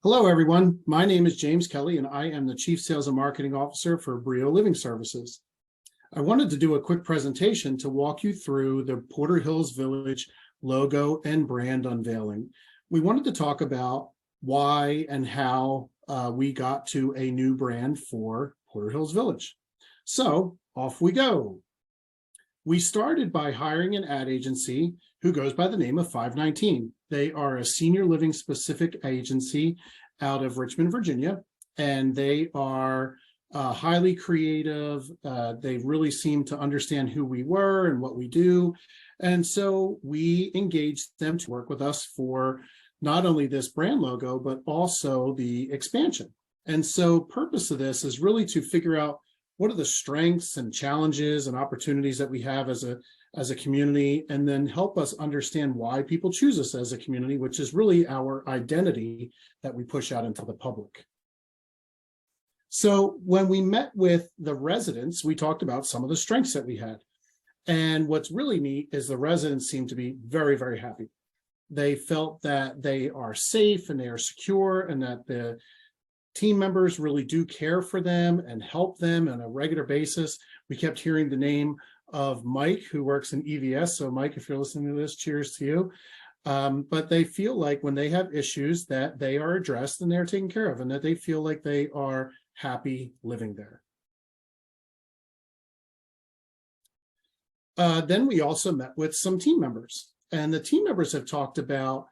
Hello, everyone. My name is James Kelly, and I am the Chief Sales and Marketing Officer for Brio Living Services. I wanted to do a quick presentation to walk you through the Porter Hills Village logo and brand unveiling. We wanted to talk about why and how we got to a new brand for Porter Hills Village. So off we go. We started by hiring an ad agency who goes by the name of 519. They are a senior living specific agency out of Richmond, Virginia, and they are highly creative. They really seem to understand who we were and what we do. And so we engaged them to work with us for not only this brand logo, but also the expansion. And so purpose of this is really to figure out what are the strengths and challenges and opportunities that we have as a community, and then help us understand why people choose us as a community, which is really our identity that we push out into the public. So when we met with the residents, we talked about some of the strengths that we had. And what's really neat is the residents seem to be very, very happy. They felt that they are safe and they are secure, and that the team members really do care for them and help them on a regular basis. We kept hearing the name of Mike, who works in EVS. So Mike, if you're listening to this, cheers to you. But they feel like when they have issues that they are addressed and they're taken care of, and that they feel like they are happy living there. Then we also met with some team members, and the team members have talked about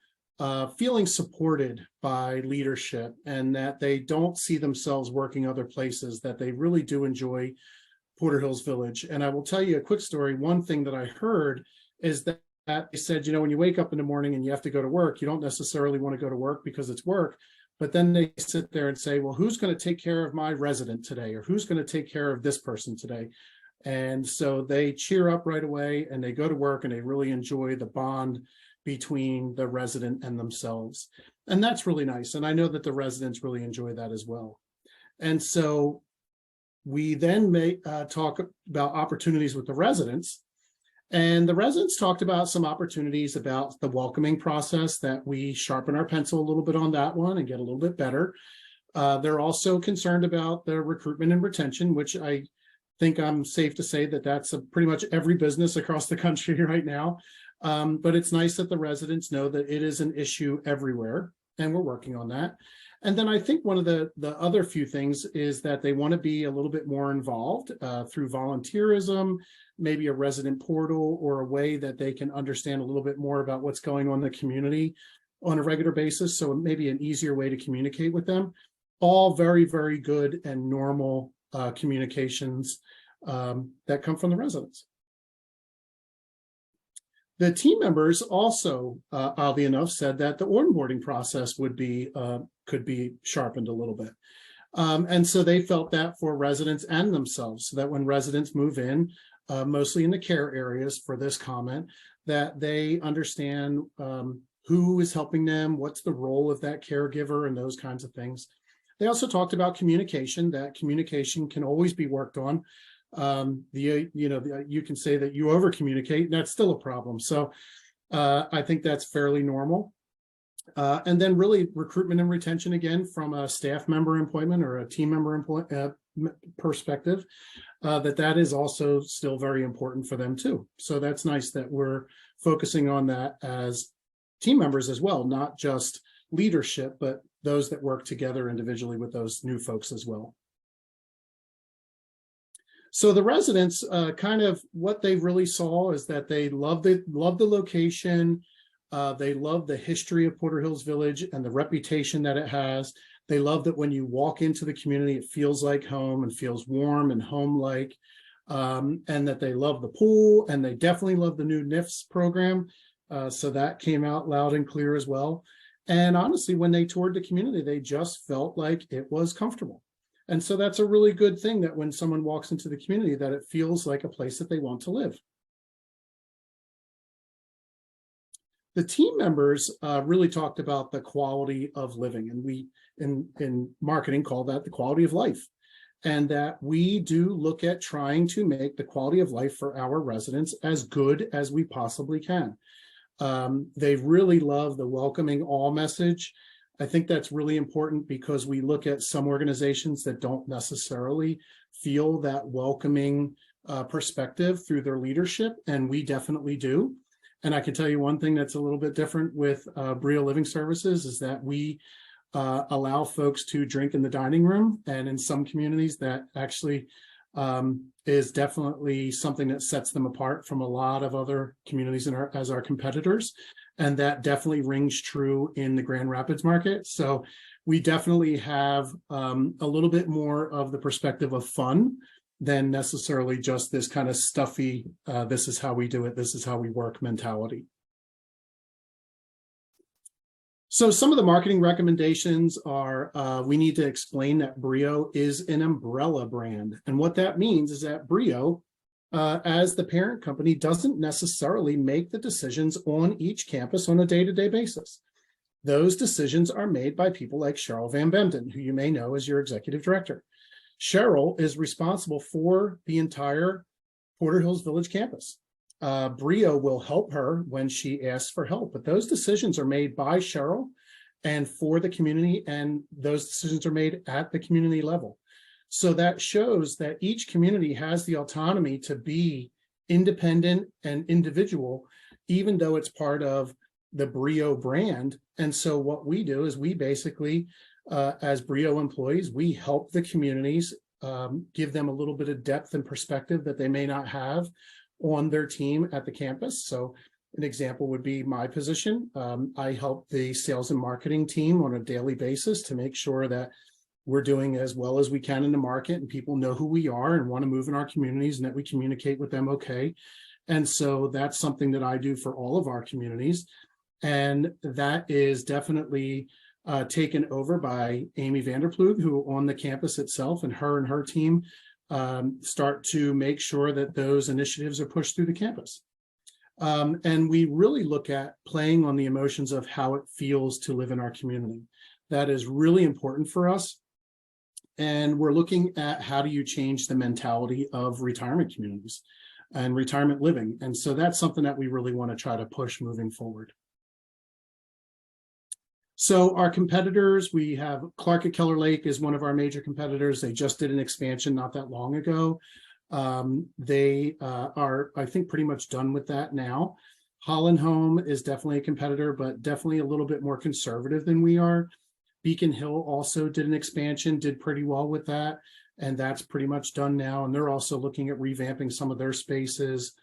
feeling supported by leadership, and that they don't see themselves working other places, that they really do enjoy Porter Hills Village. And I will tell you a quick story. One thing that I heard is that they said, when you wake up in the morning and you have to go to work, you don't necessarily want to go to work because it's work, but then they sit there and say, well, who's going to take care of my resident today? Or who's going to take care of this person today? And so they cheer up right away and they go to work, and they really enjoy the bond between the resident and themselves. And that's really nice. And I know that the residents really enjoy that as well. And so we then may talk about opportunities with the residents. And the residents talked about some opportunities about the welcoming process, that we sharpen our pencil a little bit on that one and get a little bit better. They're also concerned about the recruitment and retention, which I think I'm safe to say that that's pretty much every business across the country right now. But it's nice that the residents know that it is an issue everywhere, and we're working on that. And then I think one of the other few things is that they want to be a little bit more involved through volunteerism, maybe a resident portal, or a way that they can understand a little bit more about what's going on in the community on a regular basis. So maybe an easier way to communicate with them. All very, very good and normal communications that come from the residents. The team members also, oddly enough, said that the onboarding process would be could be sharpened a little bit. And so they felt that for residents and themselves, so that when residents move in, mostly in the care areas for this comment, that they understand who is helping them, what's the role of that caregiver, and those kinds of things. They also talked about communication, that communication can always be worked on. You can say that you over communicate, and that's still a problem. So I think that's fairly normal. And then really recruitment and retention, again, from a staff member employment or a team member perspective, that is also still very important for them too. So that's nice that we're focusing on that as team members as well, not just leadership, but those that work together individually with those new folks as well. So the residents, kind of what they really saw is that they love the location. They love the history of Porter Hills Village and the reputation that it has. They love that when you walk into the community, it feels like home and feels warm and home-like, and that they love the pool, and they definitely love the new NIFS program. So that came out loud and clear as well. And honestly, when they toured the community, they just felt like it was comfortable. And so that's a really good thing, that when someone walks into the community, that it feels like a place that they want to live. The team members really talked about the quality of living, and we in marketing call that the quality of life, and that we do look at trying to make the quality of life for our residents as good as we possibly can. They really love the welcoming all message. I think that's really important because we look at some organizations that don't necessarily feel that welcoming perspective through their leadership, and we definitely do. And I can tell you one thing that's a little bit different with Brio Living Services is that we allow folks to drink in the dining room, and in some communities that actually is definitely something that sets them apart from a lot of other communities as our competitors. And that definitely rings true in the Grand Rapids market. So we definitely have a little bit more of the perspective of fun than necessarily just this kind of stuffy, this is how we do it, this is how we work mentality. So some of the marketing recommendations are, we need to explain that Brio is an umbrella brand. And what that means is that Brio, as the parent company, doesn't necessarily make the decisions on each campus on a day-to-day basis. Those decisions are made by people like Cheryl Van Bemden, who you may know as your executive director. Cheryl is responsible for the entire Porter Hills Village campus. Brio will help her when she asks for help, but those decisions are made by Cheryl and for the community, and those decisions are made at the community level. So that shows that each community has the autonomy to be independent and individual, even though it's part of the Brio brand. And so what we do is we basically, as Brio employees, we help the communities, give them a little bit of depth and perspective that they may not have on their team at the campus. So an example would be my position. I help the sales and marketing team on a daily basis to make sure that we're doing as well as we can in the market and people know who we are and want to move in our communities and that we communicate with them okay. And so that's something that I do for all of our communities. And that is definitely taken over by Amy Vanderploeg, who on the campus itself, and her team start to make sure that those initiatives are pushed through the campus. And we really look at playing on the emotions of how it feels to live in our community. That is really important for us. And we're looking at how do you change the mentality of retirement communities and retirement living. And so that's something that we really want to try to push moving forward. So our competitors, we have Clark at Keller Lake is one of our major competitors. They just did an expansion not that long ago. They are, I think, pretty much done with that now. Holland Home is definitely a competitor, but definitely a little bit more conservative than we are. Beacon Hill also did an expansion, did pretty well with that, and that's pretty much done now. And they're also looking at revamping some of their spaces.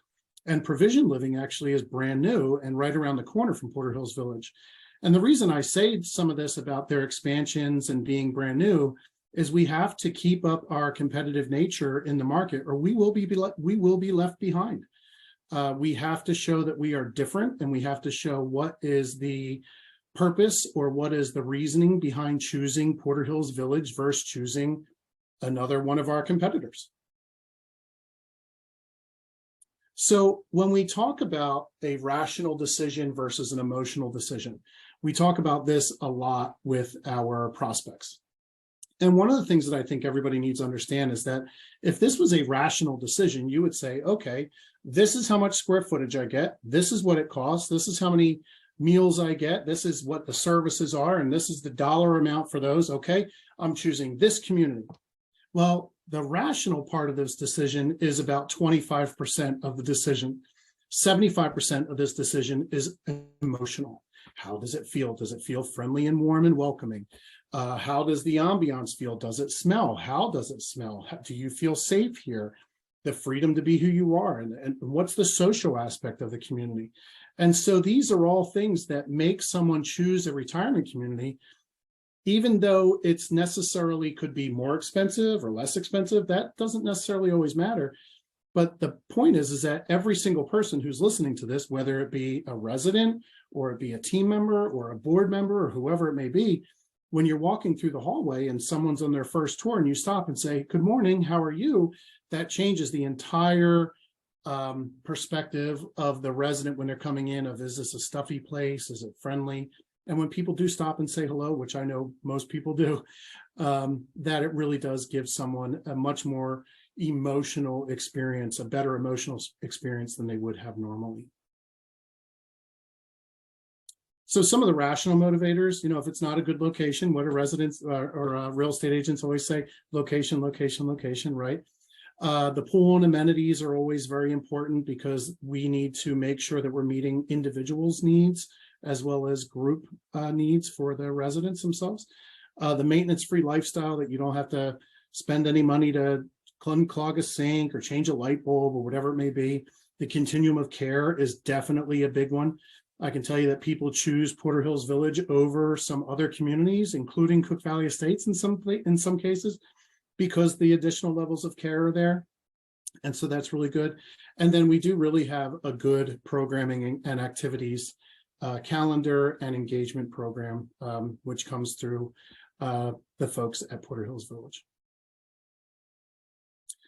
And Provision Living actually is brand new and right around the corner from Porter Hills Village. And the reason I say some of this about their expansions and being brand new is we have to keep up our competitive nature in the market, or we will be left behind. We have to show that we are different, and we have to show what is the purpose or what is the reasoning behind choosing Porter Hills Village versus choosing another one of our competitors. So when we talk about a rational decision versus an emotional decision, we talk about this a lot with our prospects. And one of the things that I think everybody needs to understand is that if this was a rational decision, you would say, okay, this is how much square footage I get. This is what it costs. This is how many meals I get. This is what the services are. And this is the dollar amount for those. Okay, I'm choosing this community. Well, the rational part of this decision is about 25% of the decision. 75% of this decision is emotional. How does it feel? Does it feel friendly and warm and welcoming? How does the ambiance feel? Does it smell? How does it smell? Do you feel safe here? The freedom to be who you are, and what's the social aspect of the community? And so these are all things that make someone choose a retirement community, even though it's necessarily could be more expensive or less expensive. That doesn't necessarily always matter. But the point is that every single person who's listening to this, whether it be a resident or it be a team member or a board member or whoever it may be, when you're walking through the hallway and someone's on their first tour and you stop and say, good morning, how are you? That changes the entire perspective of the resident when they're coming in of, is this a stuffy place? Is it friendly? And when people do stop and say hello, which I know most people do, that it really does give someone a much more emotional experience, a better emotional experience than they would have normally. So some of the rational motivators, if it's not a good location, what do residents or real estate agents always say? Location, location, location, right? The pool and amenities are always very important because we need to make sure that we're meeting individuals' needs as well as group needs for the residents themselves. The maintenance-free lifestyle, that you don't have to spend any money to unclog a sink or change a light bulb or whatever it may be. The continuum of care is definitely a big one. I can tell you that people choose Porter Hills Village over some other communities, including Cook Valley Estates in some cases, because the additional levels of care are there. And so that's really good. And then we do really have a good programming and activities calendar and engagement program, which comes through the folks at Porter Hills Village.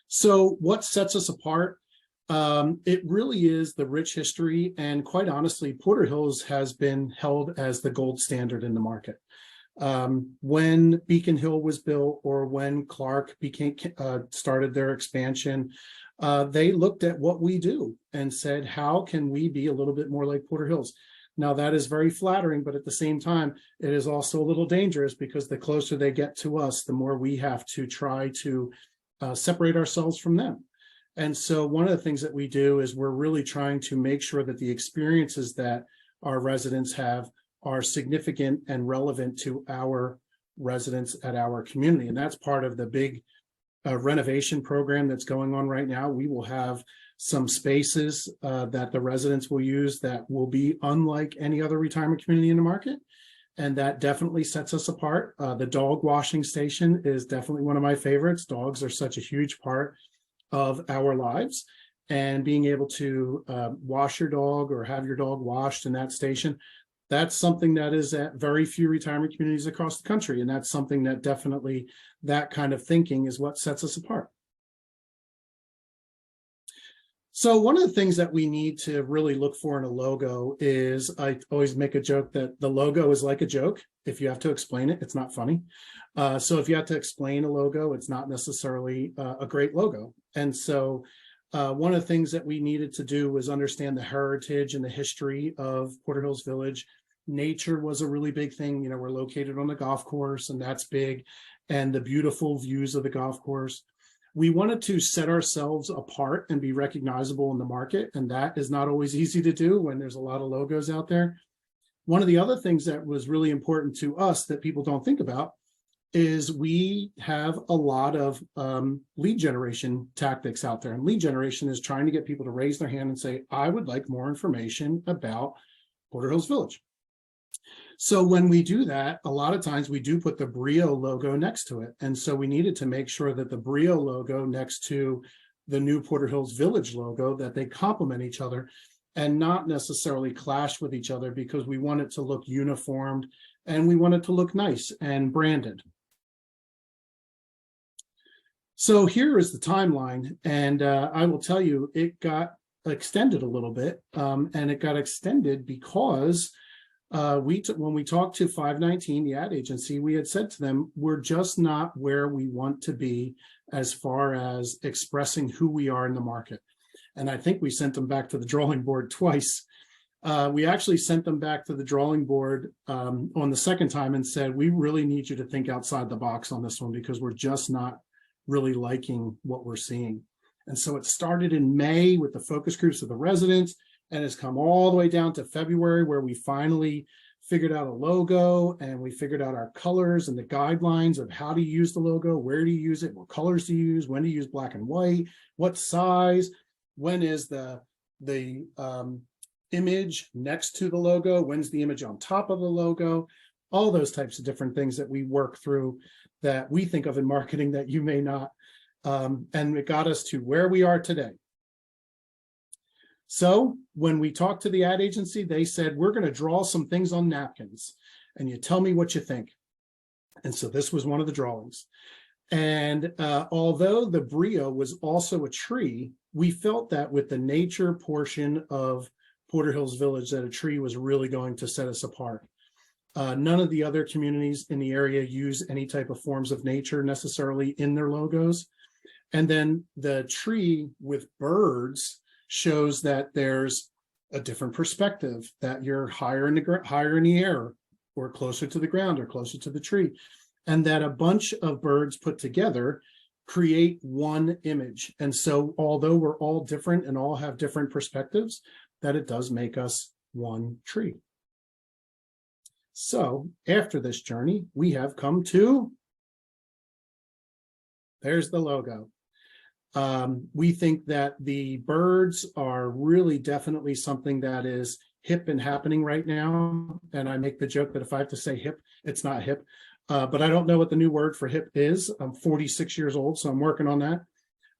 So what sets us apart? It really is the rich history, and quite honestly, Porter Hills has been held as the gold standard in the market. When Beacon Hill was built, or when Clark started their expansion, they looked at what we do and said, how can we be a little bit more like Porter Hills? Now, that is very flattering, but at the same time, it is also a little dangerous, because the closer they get to us, the more we have to try to separate ourselves from them. And so one of the things that we do is we're really trying to make sure that the experiences that our residents have are significant and relevant to our residents at our community. And that's part of the big renovation program that's going on right now. We will have some spaces that the residents will use that will be unlike any other retirement community in the market. And that definitely sets us apart. The dog washing station is definitely one of my favorites. Dogs are such a huge part of our lives, and being able to wash your dog or have your dog washed in that station, that's something that is at very few retirement communities across the country. And that's something that definitely, that kind of thinking is what sets us apart. So one of the things that we need to really look for in a logo is, I always make a joke that the logo is like a joke. If you have to explain it, it's not funny. So if you have to explain a logo, it's not necessarily a great logo. And so one of the things that we needed to do was understand the heritage and the history of Porter Hills Village. Nature was a really big thing. We're located on the golf course, and that's big, and the beautiful views of the golf course. We wanted to set ourselves apart and be recognizable in the market, and that is not always easy to do when there's a lot of logos out there. One of the other things that was really important to us that people don't think about is we have a lot of lead generation tactics out there. And lead generation is trying to get people to raise their hand and say, I would like more information about Porter Hills Village. So when we do that, a lot of times we do put the Brio logo next to it. And so we needed to make sure that the Brio logo next to the new Porter Hills Village logo, that they complement each other and not necessarily clash with each other, because we want it to look uniformed and we want it to look nice and branded. So here is the timeline, and I will tell you, it got extended a little bit, and it got extended because when we talked to 519, the ad agency, we had said to them, we're just not where we want to be as far as expressing who we are in the market. And I think we sent them back to the drawing board twice. We actually sent them back to the drawing board on the second time and said, we really need you to think outside the box on this one, because we're just not really liking what we're seeing. And so it started in May with the focus groups of the residents, and has come all the way down to February, where we finally figured out a logo, and we figured out our colors and the guidelines of how to use the logo, where to use it, what colors to use, when to use black and white, what size, when is the image next to the logo, when's the image on top of the logo, all those types of different things that we work through that we think of in marketing that you may not. And it got us to where we are today. So when we talked to the ad agency, they said, we're going to draw some things on napkins and you tell me what you think. And so this was one of the drawings. And although the Brio was also a tree, we felt that with the nature portion of Porter Hills Village, that a tree was really going to set us apart. None of the other communities in the area use any type of forms of nature necessarily in their logos. And then the tree with birds shows that there's a different perspective, that you're higher in the air or closer to the ground or closer to the tree, and that a bunch of birds put together create one image. And so although we're all different and all have different perspectives, that it does make us one tree. So after this journey, we have come to, there's the logo. We think that the birds are really definitely something that is hip and happening right now. And I make the joke that if I have to say hip, it's not hip. But I don't know what the new word for hip is. I'm 46 years old, so I'm working on that.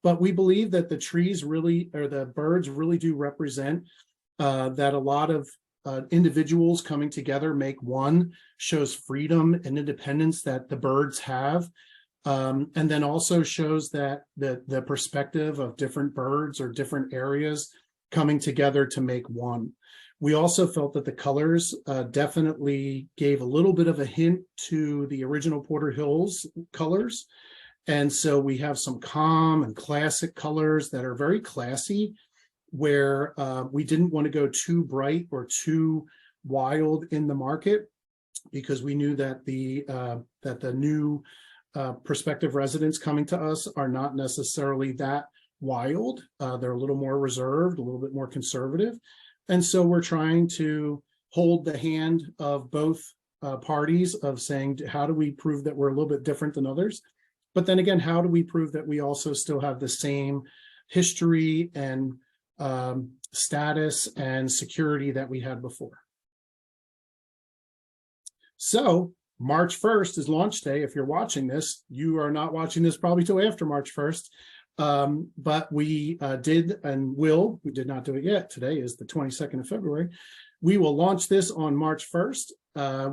But we believe that the trees really, or the birds really do represent that a lot of individuals coming together make one, shows freedom and independence that the birds have. And then also shows that the perspective of different birds or different areas coming together to make one. We also felt that the colors definitely gave a little bit of a hint to the original Porter Hills colors. And so we have some calm and classic colors that are very classy, where we didn't want to go too bright or too wild in the market, because we knew that the new prospective residents coming to us are not necessarily that wild. They're a little more reserved, a little bit more conservative. And so we're trying to hold the hand of both parties of saying, how do we prove that we're a little bit different than others? But then again, how do we prove that we also still have the same history and status and security that we had before? So March 1st is launch day. If you're watching this, you are not watching this probably till after March 1st. But we did and will, we did not do it yet. Today is the 22nd of February. We will launch this on March 1st.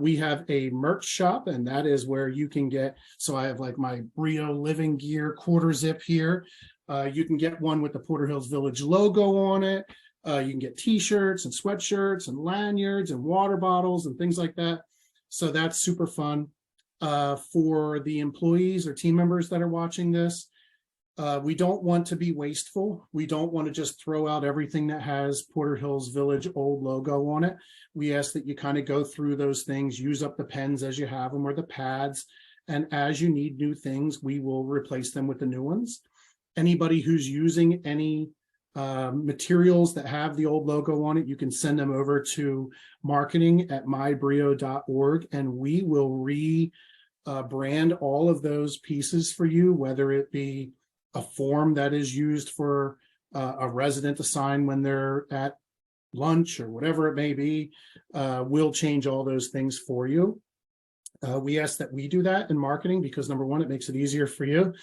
We have a merch shop, and that is where you can get, so I have like my Brio living gear quarter zip here. You can get one with the Porter Hills Village logo on it. You can get t-shirts and sweatshirts and lanyards and water bottles and things like that. So that's super fun. For the employees or team members that are watching this, we don't want to be wasteful. We don't want to just throw out everything that has Porter Hills Village old logo on it. We ask that you kind of go through those things, use up the pens as you have them or the pads. And as you need new things, we will replace them with the new ones. Anybody who's using any materials that have the old logo on it, you can send them over to marketing@mybrio.org, and we will rebrand all of those pieces for you, whether it be a form that is used for a resident to sign when they're at lunch or whatever it may be. We'll change all those things for you. We ask that we do that in marketing because, number one, it makes it easier for you.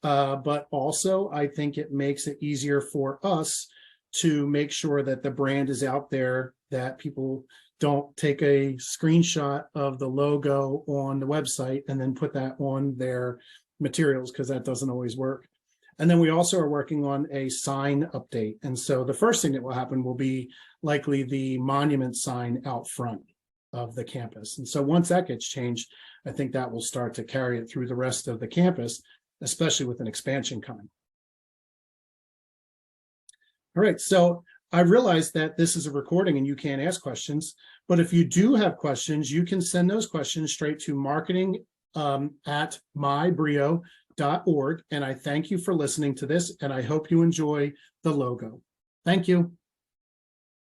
But also, I think it makes it easier for us to make sure that the brand is out there, that people don't take a screenshot of the logo on the website and then put that on their materials, because that doesn't always work. And then we also are working on a sign update. And so the first thing that will happen will be likely the monument sign out front of the campus. And so once that gets changed, I think that will start to carry it through the rest of the campus, especially with an expansion coming. All right, so I realize that this is a recording and you can't ask questions, but if you do have questions, you can send those questions straight to marketing@mybrio.org. And I thank you for listening to this, and I hope you enjoy the logo. Thank you.